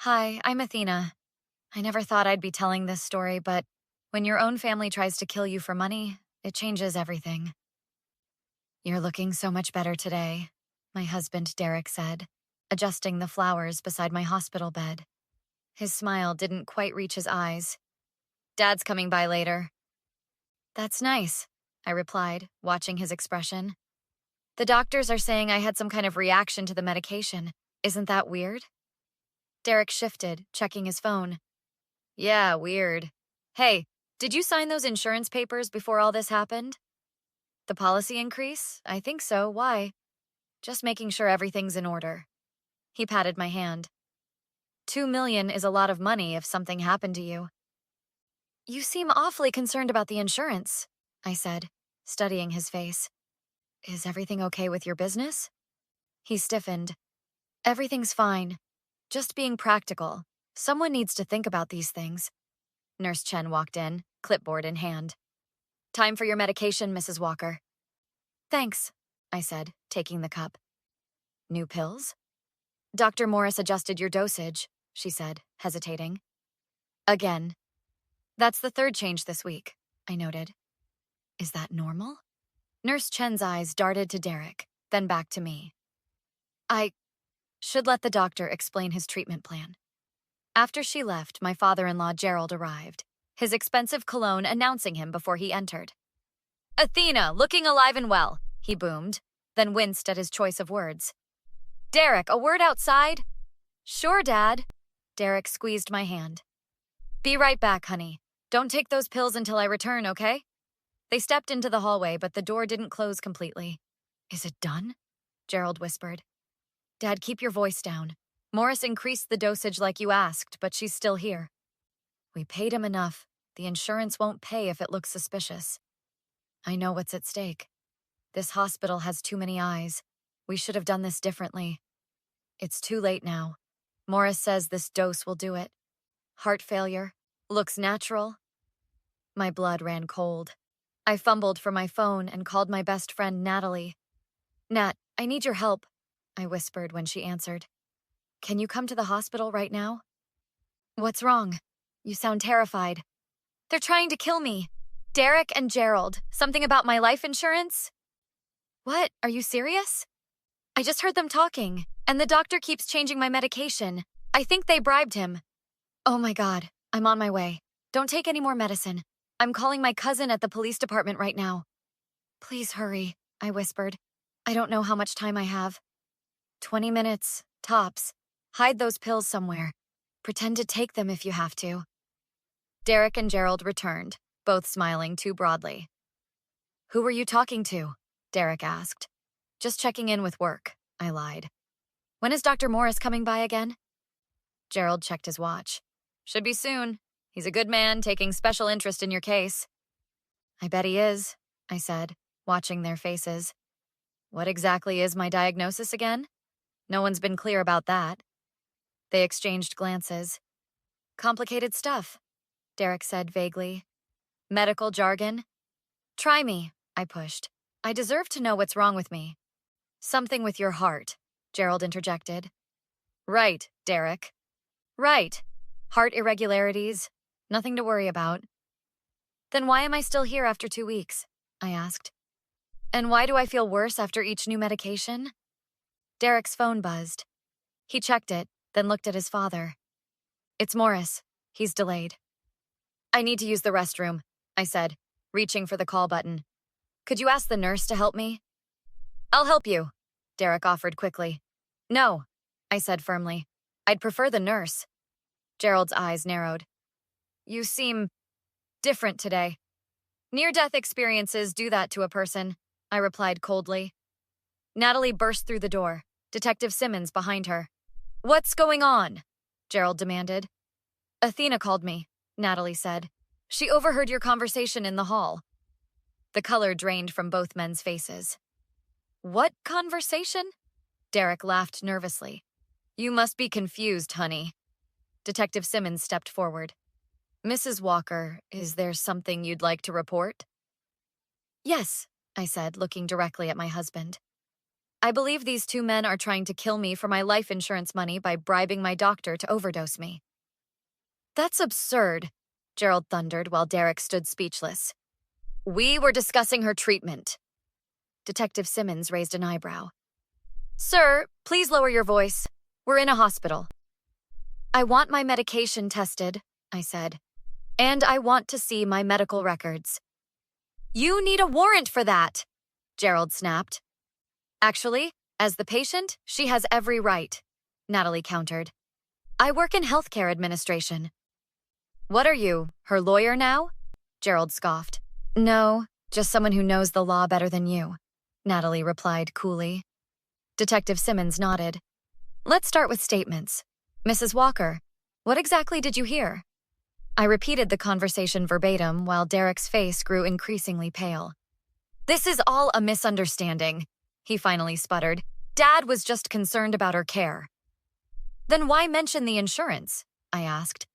Hi, I'm Athena. I never thought I'd be telling this story, but when your own family tries to kill you for money, it changes everything. You're looking so much better today, my husband Derek said, adjusting the flowers beside my hospital bed. His smile didn't quite reach his eyes. Dad's coming by later. That's nice, I replied, watching his expression. The doctors are saying I had some kind of reaction to the medication. Isn't that weird? Derek shifted, checking his phone. Yeah, weird. Hey, did you sign those insurance papers before all this happened? The policy increase? I think so. Why? Just making sure everything's in order. He patted my hand. 2 million is a lot of money if something happened to you. You seem awfully concerned about the insurance, I said, studying his face. Is everything okay with your business? He stiffened. Everything's fine. Just being practical. Someone needs to think about these things. Nurse Chen walked in, clipboard in hand. Time for your medication, Mrs. Walker. Thanks, I said, taking the cup. New pills? Dr. Morris adjusted your dosage, she said, hesitating. Again. That's the third change this week, I noted. Is that normal? Nurse Chen's eyes darted to Derek, then back to me. I should let the doctor explain his treatment plan. After she left, my father-in-law Gerald arrived, his expensive cologne announcing him before he entered. Athena, looking alive and well, he boomed, then winced at his choice of words. Derek, a word outside? Sure, Dad. Derek squeezed my hand. Be right back, honey. Don't take those pills until I return, okay? They stepped into the hallway, but the door didn't close completely. Is it done? Gerald whispered. Dad, keep your voice down. Morris increased the dosage like you asked, but she's still here. We paid him enough. The insurance won't pay if it looks suspicious. I know what's at stake. This hospital has too many eyes. We should have done this differently. It's too late now. Morris says this dose will do it. Heart failure. Looks natural. My blood ran cold. I fumbled for my phone and called my best friend, Natalie. Nat, I need your help, I whispered when she answered. Can you come to the hospital right now? What's wrong? You sound terrified. They're trying to kill me. Derek and Gerald. Something about my life insurance? What? Are you serious? I just heard them talking, and the doctor keeps changing my medication. I think they bribed him. Oh my God, I'm on my way. Don't take any more medicine. I'm calling my cousin at the police department right now. Please hurry, I whispered. I don't know how much time I have. 20 minutes, tops. Hide those pills somewhere. Pretend to take them if you have to. Derek and Gerald returned, both smiling too broadly. Who were you talking to? Derek asked. Just checking in with work, I lied. When is Dr. Morris coming by again? Gerald checked his watch. Should be soon. He's a good man, taking special interest in your case. I bet he is, I said, watching their faces. What exactly is my diagnosis again? No one's been clear about that. They exchanged glances. Complicated stuff, Derek said vaguely. Medical jargon? Try me, I pushed. I deserve to know what's wrong with me. Something with your heart, Gerald interjected. Right, Derek. Right. Heart irregularities. Nothing to worry about. Then why am I still here after 2 weeks? I asked. And why do I feel worse after each new medication? Derek's phone buzzed. He checked it, then looked at his father. It's Morris. He's delayed. I need to use the restroom, I said, reaching for the call button. Could you ask the nurse to help me? I'll help you, Derek offered quickly. No, I said firmly. I'd prefer the nurse. Gerald's eyes narrowed. You seem different today. Near-death experiences do that to a person, I replied coldly. Natalie burst through the door, Detective Simmons behind her. What's going on? Gerald demanded. Athena called me, Natalie said. She overheard your conversation in the hall. The color drained from both men's faces. What conversation? Derek laughed nervously. You must be confused, honey. Detective Simmons stepped forward. Mrs. Walker, is there something you'd like to report? Yes, I said, looking directly at my husband. I believe these two men are trying to kill me for my life insurance money by bribing my doctor to overdose me. That's absurd, Gerald thundered while Derek stood speechless. We were discussing her treatment. Detective Simmons raised an eyebrow. Sir, please lower your voice. We're in a hospital. I want my medication tested, I said. And I want to see my medical records. You need a warrant for that, Gerald snapped. Actually, as the patient, she has every right, Natalie countered. I work in healthcare administration. What are you, her lawyer now? Gerald scoffed. No, just someone who knows the law better than you, Natalie replied coolly. Detective Simmons nodded. Let's start with statements. Mrs. Walker, what exactly did you hear? I repeated the conversation verbatim while Derek's face grew increasingly pale. This is all a misunderstanding, he finally sputtered. Dad was just concerned about her care. Then why mention the insurance? I asked.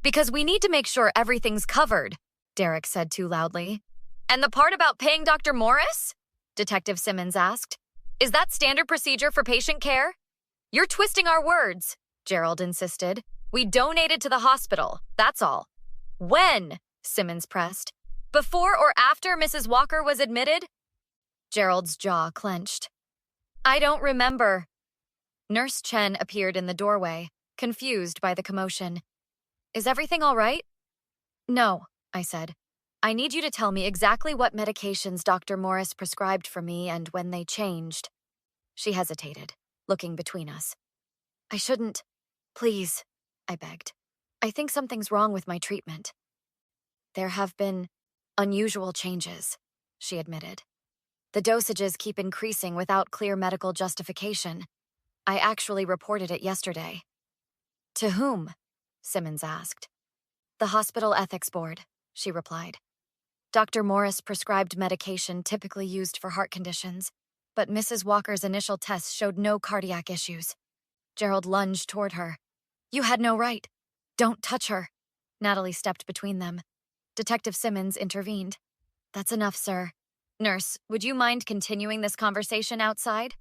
Because we need to make sure everything's covered, Derek said too loudly. And the part about paying Dr. Morris? Detective Simmons asked. Is that standard procedure for patient care? You're twisting our words, Gerald insisted. We donated to the hospital, that's all. When? Simmons pressed. Before or after Mrs. Walker was admitted? Gerald's jaw clenched. I don't remember. Nurse Chen appeared in the doorway, confused by the commotion. Is everything all right? No, I said. I need you to tell me exactly what medications Dr. Morris prescribed for me and when they changed. She hesitated, looking between us. I shouldn't. Please, I begged. I think something's wrong with my treatment. There have been unusual changes, she admitted. The dosages keep increasing without clear medical justification. I actually reported it yesterday. To whom? Simmons asked. The Hospital Ethics Board, she replied. Dr. Morris prescribed medication typically used for heart conditions, but Mrs. Walker's initial tests showed no cardiac issues. Gerald lunged toward her. You had no right. Don't touch her. Natalie stepped between them. Detective Simmons intervened. That's enough, sir. Nurse, would you mind continuing this conversation outside?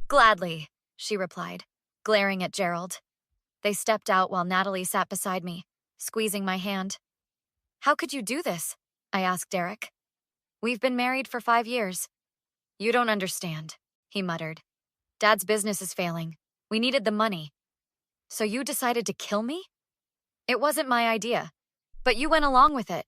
Gladly, she replied, glaring at Gerald. They stepped out while Natalie sat beside me, squeezing my hand. How could you do this? I asked Derek. We've been married for 5 years. You don't understand, he muttered. Dad's business is failing. We needed the money. So you decided to kill me? It wasn't my idea, but you went along with it.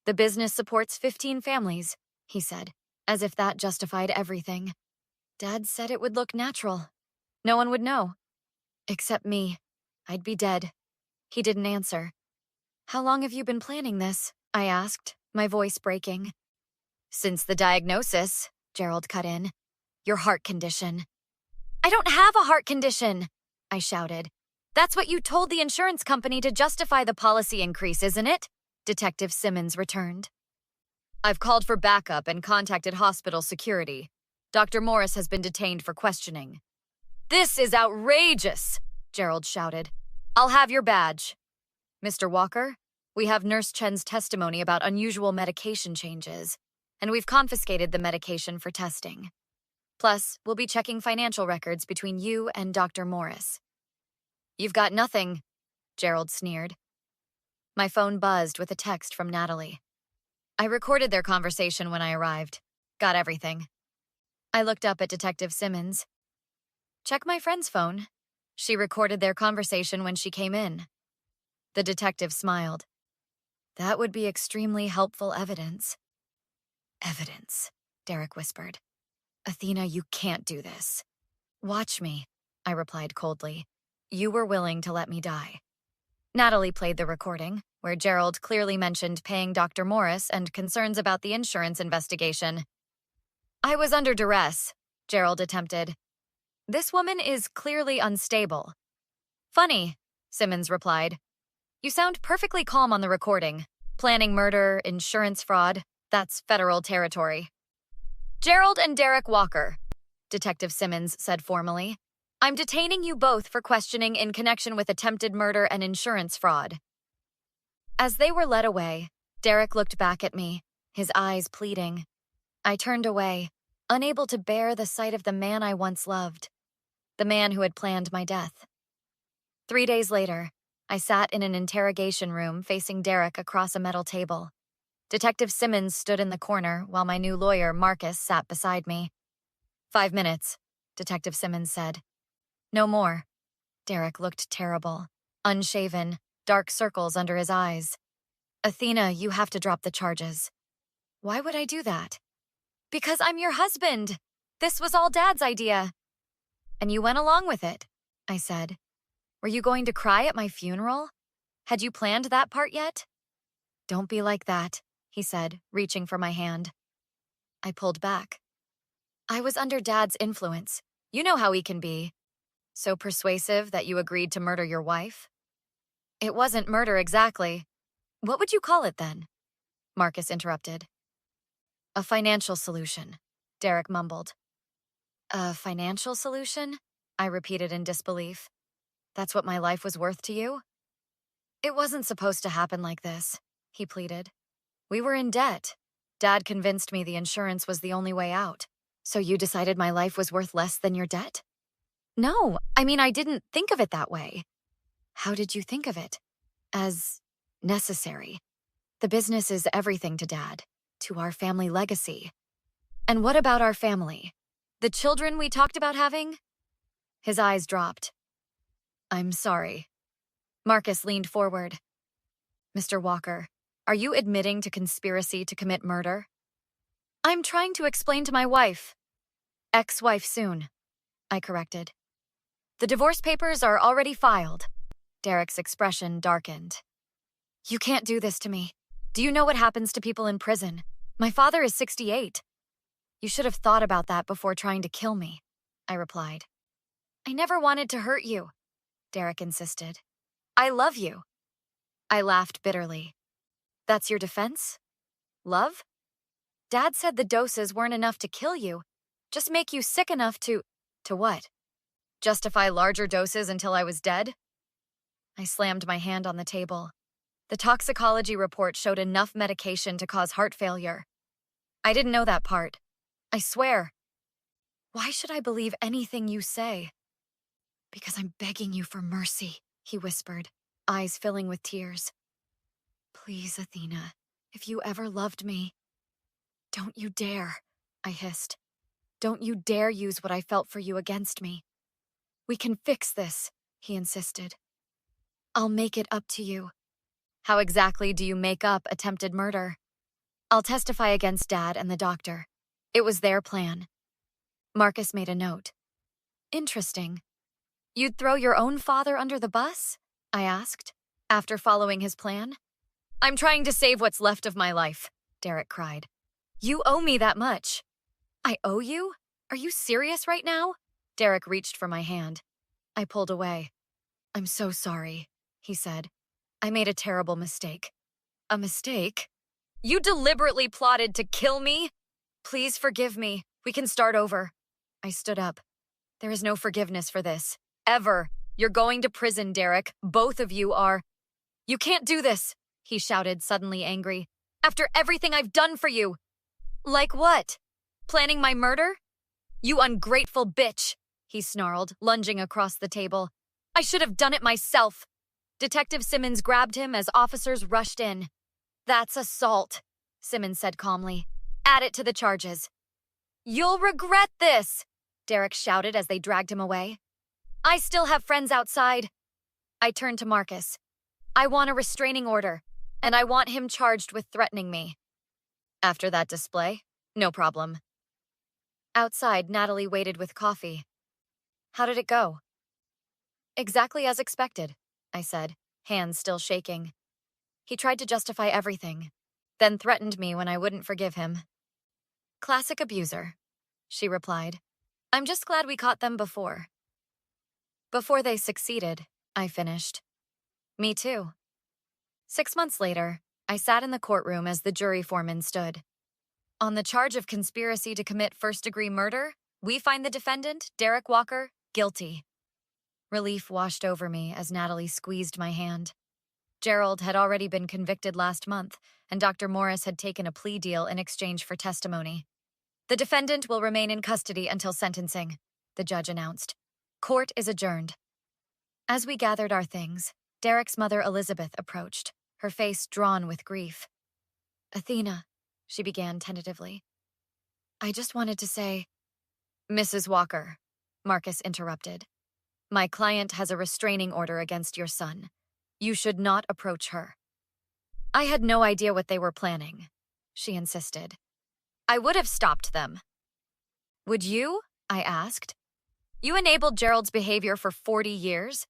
The business supports 15 families, he said, as if that justified everything. Dad said it would look natural. No one would know. Except me. I'd be dead. He didn't answer. How long have you been planning this? I asked, my voice breaking. Since the diagnosis, Gerald cut in. Your heart condition. I don't have a heart condition, I shouted. That's what you told the insurance company to justify the policy increase, isn't it? Detective Simmons returned. I've called for backup and contacted hospital security. Dr. Morris has been detained for questioning. This is outrageous, Gerald shouted. I'll have your badge. Mr. Walker, we have Nurse Chen's testimony about unusual medication changes, and we've confiscated the medication for testing. Plus, we'll be checking financial records between you and Dr. Morris. You've got nothing, Gerald sneered. My phone buzzed with a text from Natalie. I recorded their conversation when I arrived. Got everything. I looked up at Detective Simmons. Check my friend's phone. She recorded their conversation when she came in. The detective smiled. That would be extremely helpful evidence. Evidence, Derek whispered. Athena, you can't do this. Watch me, I replied coldly. You were willing to let me die. Natalie played the recording, where Gerald clearly mentioned paying Dr. Morris and concerns about the insurance investigation. I was under duress, Gerald attempted. This woman is clearly unstable. Funny, Simmons replied. You sound perfectly calm on the recording. Planning murder, insurance fraud, that's federal territory. Gerald and Derek Walker, Detective Simmons said formally. I'm detaining you both for questioning in connection with attempted murder and insurance fraud. As they were led away, Derek looked back at me, his eyes pleading. I turned away, unable to bear the sight of the man I once loved, the man who had planned my death. 3 days later, I sat in an interrogation room facing Derek across a metal table. Detective Simmons stood in the corner while my new lawyer, Marcus, sat beside me. 5 minutes, Detective Simmons said. No more. Derek looked terrible, unshaven, dark circles under his eyes. Athena, you have to drop the charges. Why would I do that? Because I'm your husband. This was all Dad's idea. And you went along with it, I said. Were you going to cry at my funeral? Had you planned that part yet? Don't be like that, he said, reaching for my hand. I pulled back. I was under Dad's influence. You know how he can be. So persuasive that you agreed to murder your wife? It wasn't murder exactly. What would you call it then? Marcus interrupted. A financial solution, Derek mumbled. A financial solution? I repeated in disbelief. That's what my life was worth to you? It wasn't supposed to happen like this, he pleaded. We were in debt. Dad convinced me the insurance was the only way out. So you decided my life was worth less than your debt? No, I mean, I didn't think of it that way. How did you think of it? As necessary. The business is everything to Dad, to our family legacy. And what about our family? The children we talked about having? His eyes dropped. I'm sorry. Marcus leaned forward. Mr. Walker, are you admitting to conspiracy to commit murder? I'm trying to explain to my wife. Ex-wife soon, I corrected. The divorce papers are already filed. Derek's expression darkened. You can't do this to me. Do you know what happens to people in prison? My father is 68. You should have thought about that before trying to kill me, I replied. I never wanted to hurt you, Derek insisted. I love you. I laughed bitterly. That's your defense? Love? Dad said the doses weren't enough to kill you, just make you sick enough to what? Justify larger doses until I was dead? I slammed my hand on the table. The toxicology report showed enough medication to cause heart failure. I didn't know that part. I swear. Why should I believe anything you say? Because I'm begging you for mercy, he whispered, eyes filling with tears. Please, Athena, if you ever loved me. Don't you dare, I hissed. Don't you dare use what I felt for you against me. We can fix this, he insisted. I'll make it up to you. How exactly do you make up attempted murder? I'll testify against Dad and the doctor. It was their plan. Marcus made a note. Interesting. You'd throw your own father under the bus? I asked, after following his plan. I'm trying to save what's left of my life, Derek cried. You owe me that much. I owe you? Are you serious right now? Derek reached for my hand. I pulled away. I'm so sorry, he said. I made a terrible mistake. A mistake? You deliberately plotted to kill me? Please forgive me. We can start over. I stood up. There is no forgiveness for this. Ever. You're going to prison, Derek. Both of you are. You can't do this, he shouted, suddenly angry. After everything I've done for you. Like what? Planning my murder? You ungrateful bitch, he snarled, lunging across the table. I should have done it myself. Detective Simmons grabbed him as officers rushed in. That's assault, Simmons said calmly. Add it to the charges. You'll regret this, Derek shouted as they dragged him away. I still have friends outside. I turned to Marcus. I want a restraining order, and I want him charged with threatening me. After that display, no problem. Outside, Natalie waited with coffee. How did it go? Exactly as expected, I said, hands still shaking. He tried to justify everything, then threatened me when I wouldn't forgive him. Classic abuser, she replied. I'm just glad we caught them before. Before they succeeded, I finished. Me too. 6 months later, I sat in the courtroom as the jury foreman stood. On the charge of conspiracy to commit first-degree murder, we find the defendant, Derek Walker, guilty. Relief washed over me as Natalie squeezed my hand. Gerald had already been convicted last month, and Dr. Morris had taken a plea deal in exchange for testimony. The defendant will remain in custody until sentencing, the judge announced. Court is adjourned. As we gathered our things, Derek's mother Elizabeth approached, her face drawn with grief. Athena, she began tentatively. I just wanted to say... Mrs. Walker, Marcus interrupted. My client has a restraining order against your son. You should not approach her. I had no idea what they were planning, she insisted. I would have stopped them. Would you? I asked. You enabled Gerald's behavior for 40 years?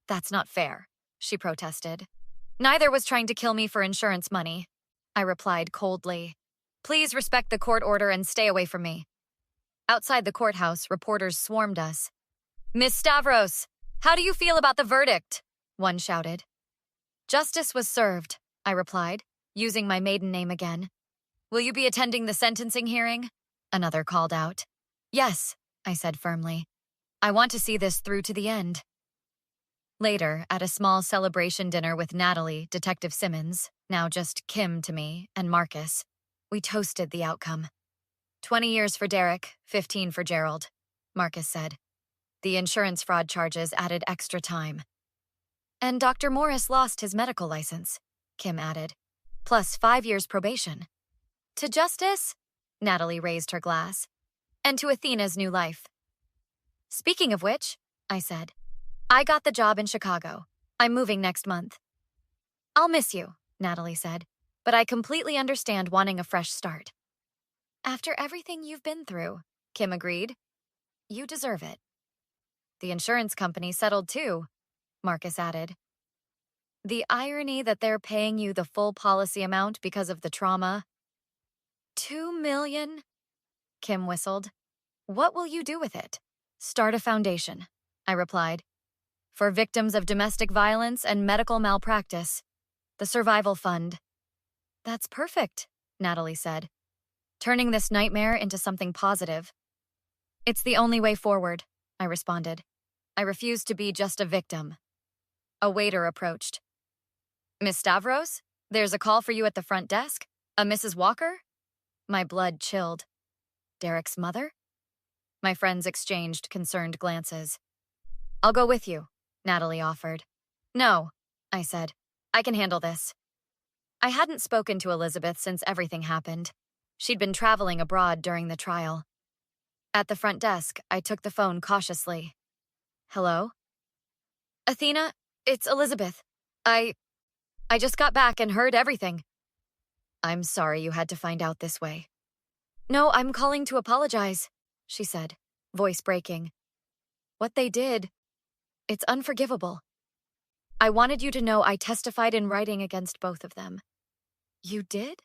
That's not fair, she protested. Neither was trying to kill me for insurance money, I replied coldly. Please respect the court order and stay away from me. Outside the courthouse, reporters swarmed us. Miss Stavros, how do you feel about the verdict? One shouted. Justice was served, I replied, using my maiden name again. Will you be attending the sentencing hearing? Another called out. Yes, I said firmly. I want to see this through to the end. Later, at a small celebration dinner with Natalie, Detective Simmons, now just Kim to me, and Marcus, we toasted the outcome. 20 years for Derek, 15 for Gerald, Marcus said. The insurance fraud charges added extra time. And Dr. Morris lost his medical license, Kim added, plus 5 years probation. To justice? Natalie raised her glass. And to Athena's new life. Speaking of which, I said, I got the job in Chicago. I'm moving next month. I'll miss you, Natalie said, but I completely understand wanting a fresh start. After everything you've been through, Kim agreed. You deserve it. The insurance company settled too, Marcus added. The irony that they're paying you the full policy amount because of the trauma. $2 million? Kim whistled. What will you do with it? Start a foundation, I replied. For victims of domestic violence and medical malpractice. The Survival Fund. That's perfect, Natalie said. Turning this nightmare into something positive. It's the only way forward, I responded. I refuse to be just a victim. A waiter approached. Miss Stavros, there's a call for you at the front desk. A Mrs. Walker? My blood chilled. Derek's mother? My friends exchanged concerned glances. I'll go with you, Natalie offered. No, I said. I can handle this. I hadn't spoken to Elizabeth since everything happened. She'd been traveling abroad during the trial. At the front desk, I took the phone cautiously. Hello? Athena, it's Elizabeth. I just got back and heard everything. I'm sorry you had to find out this way. No, I'm calling to apologize, she said, voice breaking. What they did, it's unforgivable. I wanted you to know I testified in writing against both of them. You did?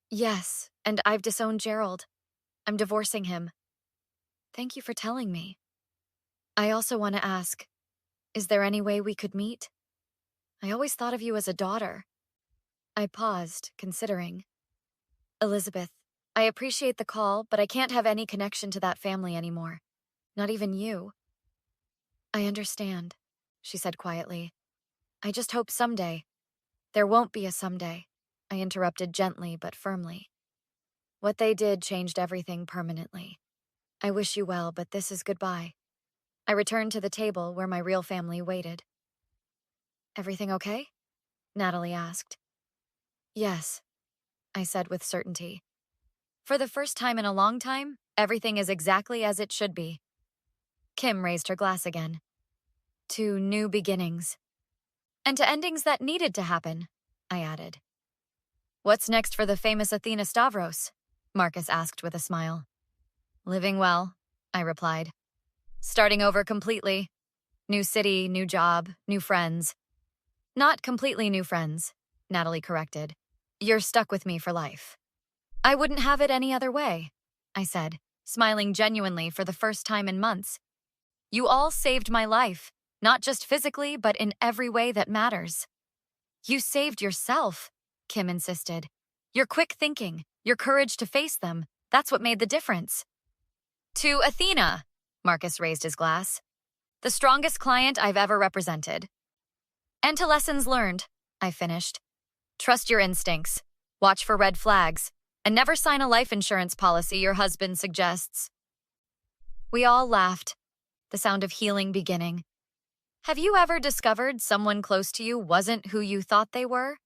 Yes, and I've disowned Gerald. I'm divorcing him. Thank you for telling me. I also want to ask, is there any way we could meet? I always thought of you as a daughter. I paused, considering. Elizabeth, I appreciate the call, but I can't have any connection to that family anymore. Not even you. I understand, she said quietly. I just hope someday. There won't be a someday, I interrupted gently but firmly. What they did changed everything permanently. I wish you well, but this is goodbye. I returned to the table where my real family waited. Everything okay? Natalie asked. Yes, I said with certainty. For the first time in a long time, everything is exactly as it should be. Kim raised her glass again. To new beginnings. And to endings that needed to happen, I added. What's next for the famous Athena Stavros? Marcus asked with a smile. Living well, I replied. Starting over completely. New city, new job, new friends. Not completely new friends, Natalie corrected. You're stuck with me for life. I wouldn't have it any other way, I said, smiling genuinely for the first time in months. You all saved my life, not just physically, but in every way that matters. You saved yourself, Kim insisted. Your quick thinking, your courage to face them, that's what made the difference. To Athena, Marcus raised his glass. The strongest client I've ever represented. And to lessons learned, I finished. Trust your instincts. Watch for red flags. And never sign a life insurance policy your husband suggests. We all laughed, the sound of healing beginning. Have you ever discovered someone close to you wasn't who you thought they were?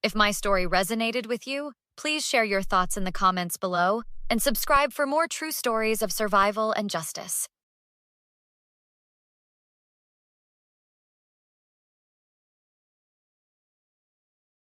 If my story resonated with you, please share your thoughts in the comments below and subscribe for more true stories of survival and justice.